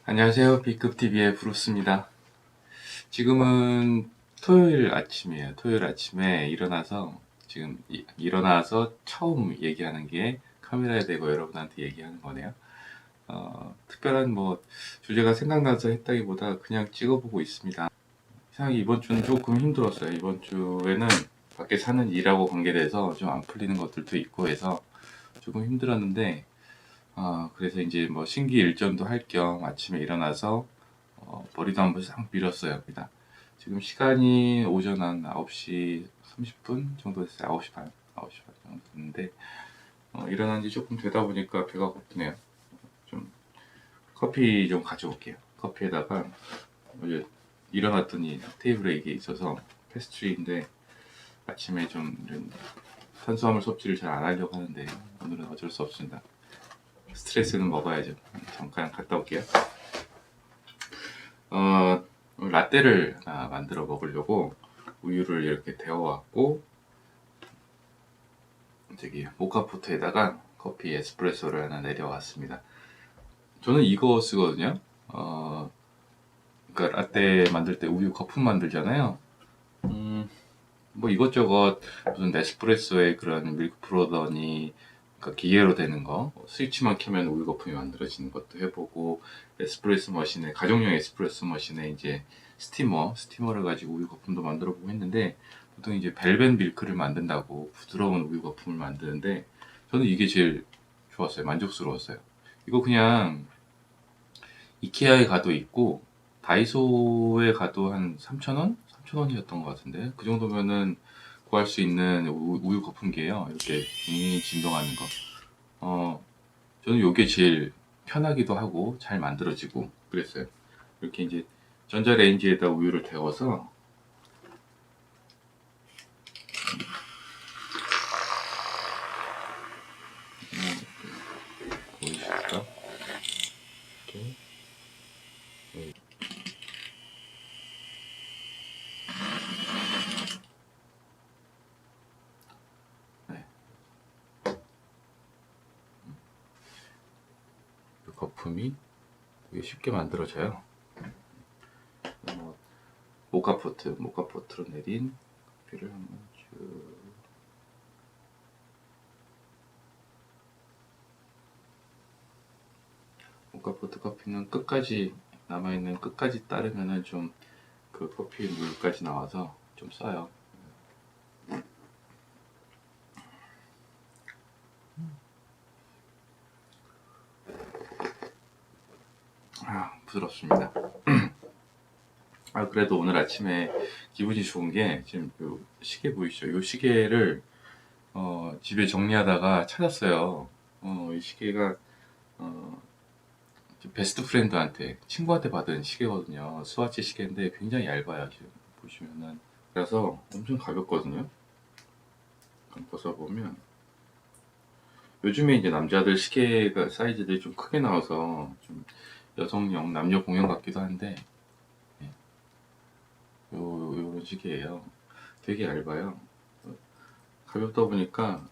안녕하세요. B급TV의 브루스입니다. 지금은 토요일 아침이에요. 토요일 아침에 일어나서 지금 일어나서 처음 얘기하는 게 카메라에 대고 여러분한테 얘기하는 거네요. 특별한 뭐 주제가 생각나서 했다기보다 그냥 찍어보고 있습니다. 이상하게 이번 주는 조금 힘들었어요. 이번 주에는 밖에 사는 일하고 관계돼서 좀 안 풀리는 것들도 있고 해서 조금 힘들었는데 그래서 이제 뭐 신기일전도 할 겸 아침에 일어나서 머리도 한번 싹 밀었어요. 지금 시간이 오전 한 9시 30분 정도 됐어요. 9시 반, 9시 반 정도 됐는데 일어난 지 조금 되다 보니까 배가 고프네요. 좀 커피 좀 가져올게요. 커피에다가 어제 일어났더니 테이블에 이게 있어서 패스트리인데 아침에 좀 이런 탄수화물 섭취를 잘 안 하려고 하는데 오늘은 어쩔 수 없습니다. 스트레스는 먹어야죠. 잠깐 갔다 올게요. 라떼를 하나 만들어 먹으려고 우유를 이렇게 데워왔고 저기 모카포트에다가 커피 에스프레소를 하나 내려왔습니다. 저는 이거 쓰거든요. 그러니까 라떼 만들 때 우유 거품 만들잖아요. 뭐 이것저것 무슨 에스프레소의 그런 밀크 프로더니 그러니까 기계로 되는 거 스위치만 켜면 우유 거품이 만들어지는 것도 해보고 에스프레소 머신에 가정용 에스프레소 머신에 이제 스티머를 가지고 우유 거품도 만들어 보고 했는데 보통 이제 벨벳 밀크를 만든다고 부드러운 우유 거품을 만드는데 저는 이게 제일 좋았어요. 만족스러웠어요. 이거 그냥 이케아에 가도 있고 다이소에 가도 한 3,000원? 3,000원이었던 것 같은데 그 정도면은 구할 수 있는 우유 거품기예요. 이렇게 진동하는 거. 저는 이게 제일 편하기도 하고 잘 만들어지고 그랬어요. 이렇게 이제 전자레인지에다 우유를 데워서 보이실까? 이렇게 네. 이 거품이 되게 쉽게 만들어져요. 모카포트로 내린 커피를 한번 쭉 모카포트 커피는 끝까지 남아있는 끝까지 따르면은 좀 그 커피 물까지 나와서 좀 써요. 부드럽습니다. 그래도 오늘 아침에 기분이 좋은 게 지금 요 시계 보이시죠? 요 시계를 집에 정리하다가 찾았어요. 이 시계가 베스트 프렌드한테 친구한테 받은 시계거든요. 스와치 시계인데 굉장히 얇아요. 지금 보시면은 그래서 엄청 가볍거든요. 벗어보면 요즘에 이제 남자들 시계가 사이즈들이 좀 크게 나와서 좀 여성용 남녀 공용 같기도 한데 요런 시계예요. 되게 얇아요. 가볍다 보니까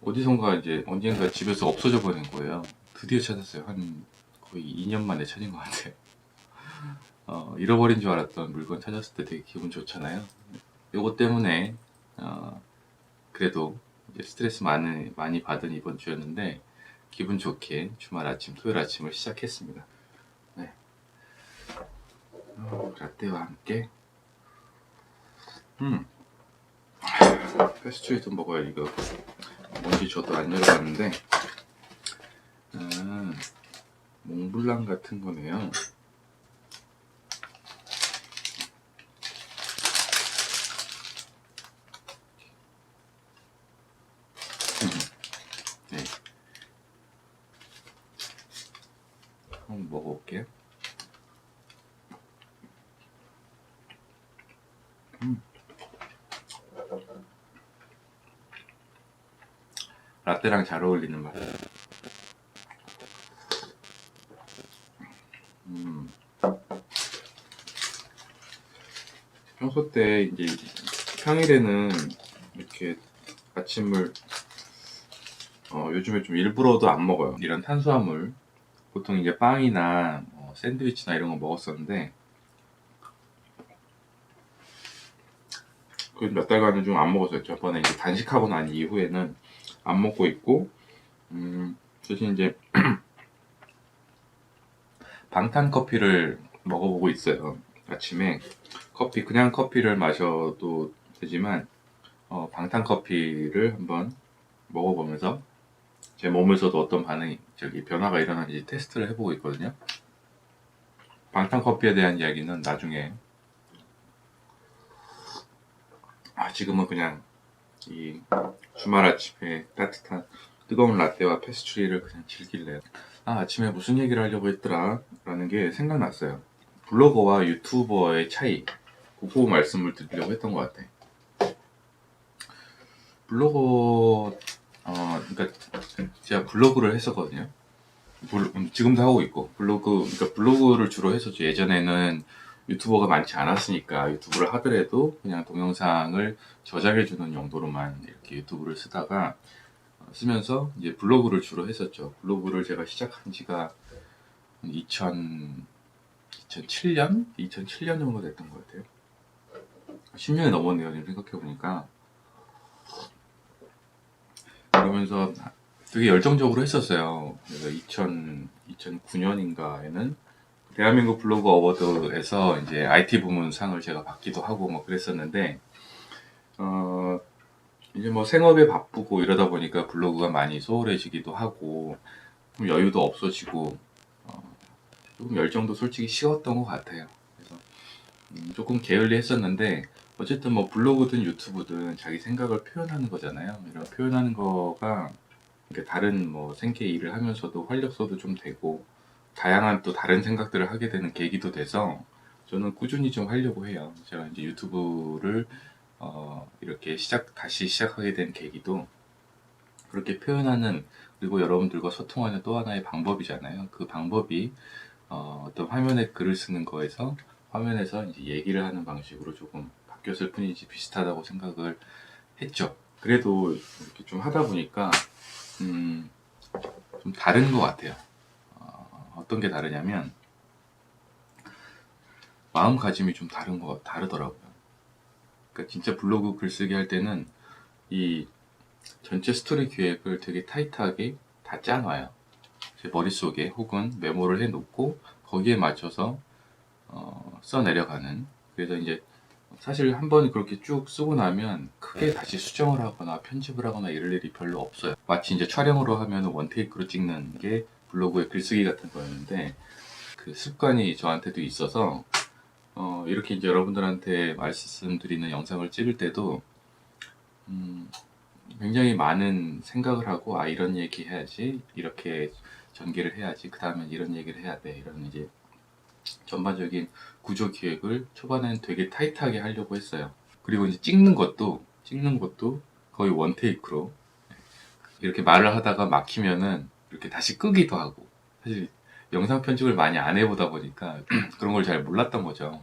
어디선가 이제 언젠가 집에서 없어져 버린 거예요. 드디어 찾았어요. 한 거의 2년 만에 찾은 것 같아요. 잃어버린 줄 알았던 물건 찾았을 때 되게 기분 좋잖아요. 요거 때문에 그래도 이제 스트레스 많이 받은 이번 주였는데 기분 좋게 주말 아침, 토요일 아침을 시작했습니다. 네. 라떼와 함께 페스츄리도 먹어야 이거 뭔지 저도 안 열어봤는데 몽블랑 같은 거네요. 네. 한번 먹어볼게요. 라떼랑 잘 어울리는 맛. 평소 때 이제 평일에는 이렇게 아침을 요즘에 좀 일부러도 안 먹어요. 이런 탄수화물 보통 이제 빵이나 샌드위치나 이런 거 먹었었는데 그 몇 달간은 좀 안 먹었어요. 저번에 이제 단식하고 난 이후에는 안 먹고 있고, 대신 이제 방탄 커피를 먹어보고 있어요. 아침에 그냥 커피를 마셔도 되지만 방탄 커피를 한번 먹어보면서 제 몸에서도 어떤 변화가 일어나는지 테스트를 해보고 있거든요. 방탄 커피에 대한 이야기는 나중에. 지금은 그냥 이 주말 아침에 따뜻한 뜨거운 라떼와 페스츄리를 그냥 즐길래요. 아침에 무슨 얘기를 하려고 했더라 라는 게 생각났어요. 블로거와 유튜버의 차이, 그거 말씀을 드리려고 했던 것 같아. 블로거, 그러니까 제가 블로그를 했었거든요. 지금도 하고 있고, 그러니까 블로그를 주로 했었죠. 예전에는 유튜버가 많지 않았으니까 유튜브를 하더라도 그냥 동영상을 저장해주는 용도로만 이렇게 유튜브를 쓰면서 이제 블로그를 주로 했었죠. 블로그를 제가 시작한 지가 2007년 정도 됐던 것 같아요. 10년이 넘었네요. 지금 생각해보니까. 그러면서 되게 열정적으로 했었어요. 그래서 2009년인가에는 대한민국 블로그 어워드에서 이제 IT 부문 상을 제가 받기도 하고 뭐 그랬었는데, 이제 뭐 생업에 바쁘고 이러다 보니까 블로그가 많이 소홀해지기도 하고, 좀 여유도 없어지고, 조금 열정도 솔직히 식었던 것 같아요. 그래서 조금 게을리 했었는데, 어쨌든 뭐 블로그든 유튜브든 자기 생각을 표현하는 거잖아요. 이런 표현하는 거가 다른 뭐 생계 일을 하면서도 활력소도 좀 되고, 다양한 또 다른 생각들을 하게 되는 계기도 돼서 저는 꾸준히 좀 하려고 해요. 제가 이제 유튜브를 이렇게 다시 시작하게 된 계기도 그렇게 표현하는, 그리고 여러분들과 소통하는 또 하나의 방법이잖아요. 그 방법이 어떤 화면에 글을 쓰는 거에서 화면에서 이제 얘기를 하는 방식으로 조금 바뀌었을 뿐이지 비슷하다고 생각을 했죠. 그래도 이렇게 좀 하다 보니까 좀 다른 것 같아요. 어떤 게 다르냐면 마음가짐이 좀 다르더라고요. 그러니까 진짜 블로그 글쓰기 할 때는 이 전체 스토리 기획을 되게 타이트하게 다 짜놔요. 제 머릿속에 혹은 메모를 해놓고 거기에 맞춰서 써 내려가는. 그래서 이제 사실 한번 그렇게 쭉 쓰고 나면 크게 다시 수정을 하거나 편집을 하거나 이럴 일이 별로 없어요. 마치 이제 촬영으로 하면 원테이크로 찍는 게 블로그의 글쓰기 같은 거였는데, 그 습관이 저한테도 있어서 이렇게 이제 여러분들한테 말씀드리는 영상을 찍을 때도 굉장히 많은 생각을 하고, 이런 얘기 해야지, 이렇게 전개를 해야지, 그 다음엔 이런 얘기를 해야 돼, 이런 이제 전반적인 구조 기획을 초반에는 되게 타이트하게 하려고 했어요. 그리고 이제 찍는 것도 거의 원테이크로, 이렇게 말을 하다가 막히면은 이렇게 다시 끄기도 하고. 사실 영상 편집을 많이 안 해보다 보니까 그런 걸 잘 몰랐던 거죠.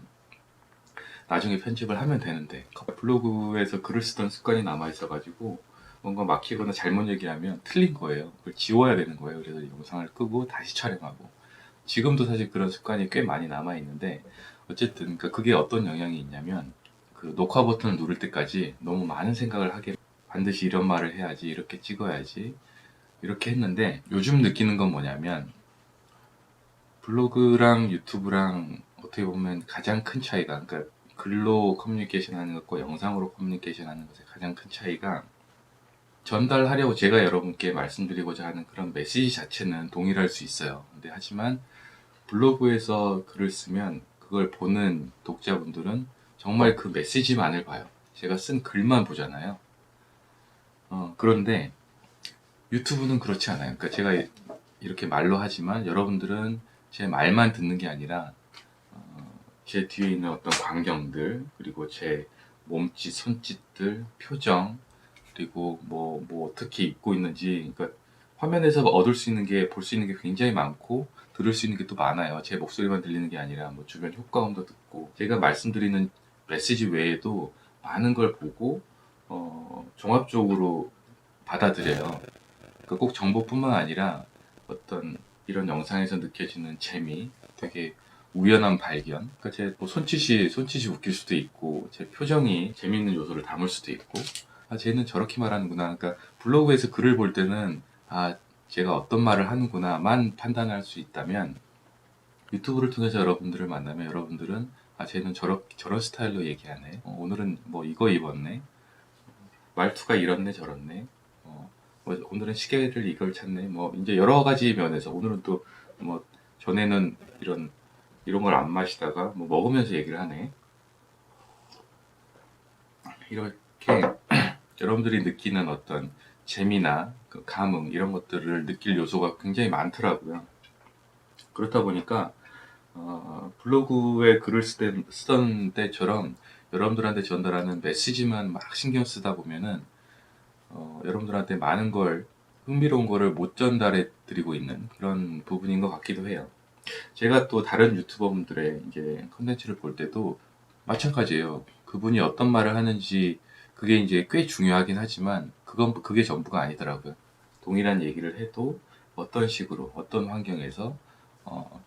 나중에 편집을 하면 되는데, 블로그에서 글을 쓰던 습관이 남아 있어가지고 뭔가 막히거나 잘못 얘기하면 틀린 거예요. 그걸 지워야 되는 거예요. 그래서 영상을 끄고 다시 촬영하고. 지금도 사실 그런 습관이 꽤 많이 남아 있는데, 어쨌든 그게 어떤 영향이 있냐면, 그 녹화 버튼을 누를 때까지 너무 많은 생각을 하게, 반드시 이런 말을 해야지, 이렇게 찍어야지, 이렇게 했는데, 요즘 느끼는 건 뭐냐면, 블로그랑 유튜브랑 어떻게 보면 가장 큰 차이가, 그러니까 글로 커뮤니케이션 하는 것과 영상으로 커뮤니케이션 하는 것의 가장 큰 차이가, 전달하려고 제가 여러분께 말씀드리고자 하는 그런 메시지 자체는 동일할 수 있어요. 근데 하지만 블로그에서 글을 쓰면 그걸 보는 독자분들은 정말 그 메시지만을 봐요. 제가 쓴 글만 보잖아요. 그런데 유튜브는 그렇지 않아요. 그러니까 제가 이렇게 말로 하지만 여러분들은 제 말만 듣는 게 아니라 제 뒤에 있는 어떤 광경들, 그리고 제 몸짓, 손짓들, 표정, 그리고 뭐 어떻게 입고 있는지, 그러니까 화면에서 얻을 수 있는 게, 볼 수 있는 게 굉장히 많고 들을 수 있는 게 또 많아요. 제 목소리만 들리는 게 아니라 뭐 주변 효과음도 듣고, 제가 말씀드리는 메시지 외에도 많은 걸 보고 종합적으로 받아들여요. 그러니까 꼭 정보뿐만 아니라 어떤 이런 영상에서 느껴지는 재미, 되게 우연한 발견. 그러니까 제뭐 손짓이 웃길 수도 있고, 제 표정이 재미있는 요소를 담을 수도 있고, 아, 쟤는 저렇게 말하는구나. 그러니까 블로그에서 글을 볼 때는, 아, 제가 어떤 말을 하는구나만 판단할 수 있다면, 유튜브를 통해서 여러분들을 만나면 여러분들은, 아, 쟤는 저런 스타일로 얘기하네. 오늘은 뭐 이거 입었네. 말투가 이렇네 저렇네. 뭐 오늘은 시계를 이걸 찾네. 뭐 이제 여러 가지 면에서 오늘은 또 뭐 전에는 이런 걸 안 마시다가 뭐 먹으면서 얘기를 하네. 이렇게 여러분들이 느끼는 어떤 재미나 그 감흥 이런 것들을 느낄 요소가 굉장히 많더라고요. 그렇다 보니까 블로그에 글을 쓰던 때처럼 여러분들한테 전달하는 메시지만 막 신경 쓰다 보면은 여러분들한테 많은 걸 흥미로운 거를 못 전달해 드리고 있는 그런 부분인 것 같기도 해요. 제가 또 다른 유튜버분들의 이제 컨텐츠를 볼 때도 마찬가지예요. 그분이 어떤 말을 하는지 그게 이제 꽤 중요하긴 하지만 그게 전부가 아니더라고요. 동일한 얘기를 해도 어떤 식으로 어떤 환경에서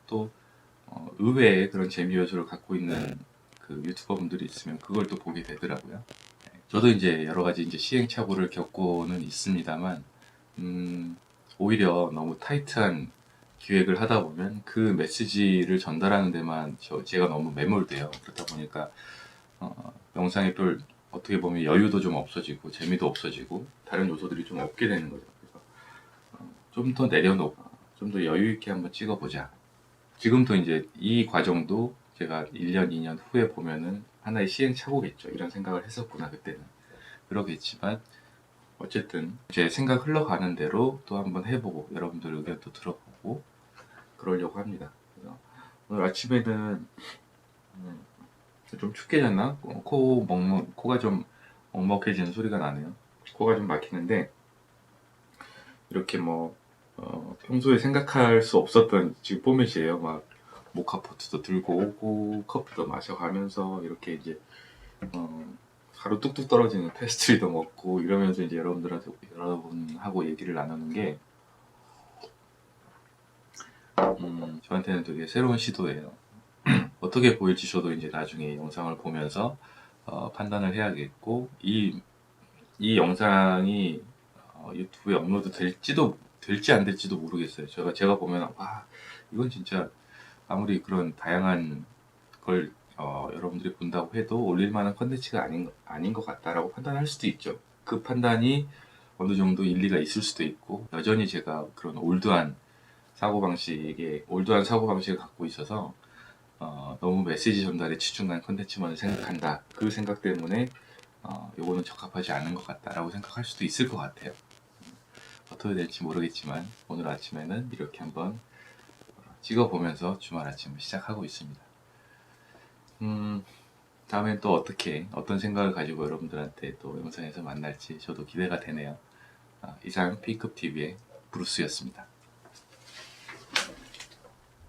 또 의외의 그런 재미 요소를 갖고 있는 그 유튜버분들이 있으면 그걸 또 보게 되더라고요. 저도 이제 여러 가지 이제 시행착오를 겪고는 있습니다만, 오히려 너무 타이트한 기획을 하다 보면 그 메시지를 전달하는 데만 제가 너무 매몰돼요. 그러다 보니까, 영상에 별 어떻게 보면 여유도 좀 없어지고, 재미도 없어지고, 다른 요소들이 좀 없게 되는 거죠. 그래서 좀 더 내려놓고, 좀 더 여유 있게 한번 찍어보자. 지금도 이제 이 과정도 제가 1년, 2년 후에 보면은 하나의 시행착오겠죠. 이런 생각을 했었구나, 그때는. 그러겠지만 어쨌든 제 생각 흘러가는 대로 또 한번 해보고 여러분들 의견도 들어보고 그러려고 합니다. 그래서 오늘 아침에는 좀 춥게 잤나? 코가 좀 먹먹해지는 소리가 나네요. 코가 좀 막히는데 이렇게 뭐 평소에 생각할 수 없었던 지금 포맷이에요. 막 모카포트도 들고 오고 커피도 마셔가면서 이렇게 이제 하루 뚝뚝 떨어지는 페스트리도 먹고 이러면서 이제 여러분하고 얘기를 나누는 게 저한테는 되게 새로운 시도예요. 어떻게 보일지 저도 이제 나중에 영상을 보면서 판단을 해야겠고 이 영상이 유튜브에 업로드 될지 안 될지도 모르겠어요. 제가 보면 이건 진짜 아무리 그런 다양한 걸 여러분들이 본다고 해도 올릴 만한 컨텐츠가 아닌 것 같다라고 판단할 수도 있죠. 그 판단이 어느 정도 일리가 있을 수도 있고 여전히 제가 그런 올드한 사고방식을 갖고 있어서 너무 메시지 전달에 치중한 컨텐츠만 생각한다. 그 생각 때문에 요거는 적합하지 않은 것 같다라고 생각할 수도 있을 것 같아요. 어떻게 될지 모르겠지만 오늘 아침에는 이렇게 한번 찍어보면서 주말 아침을 시작하고 있습니다. 다음엔 또 어떤 생각을 가지고 여러분들한테 또 영상에서 만날지 저도 기대가 되네요. 이상 B급 TV의 브루스였습니다.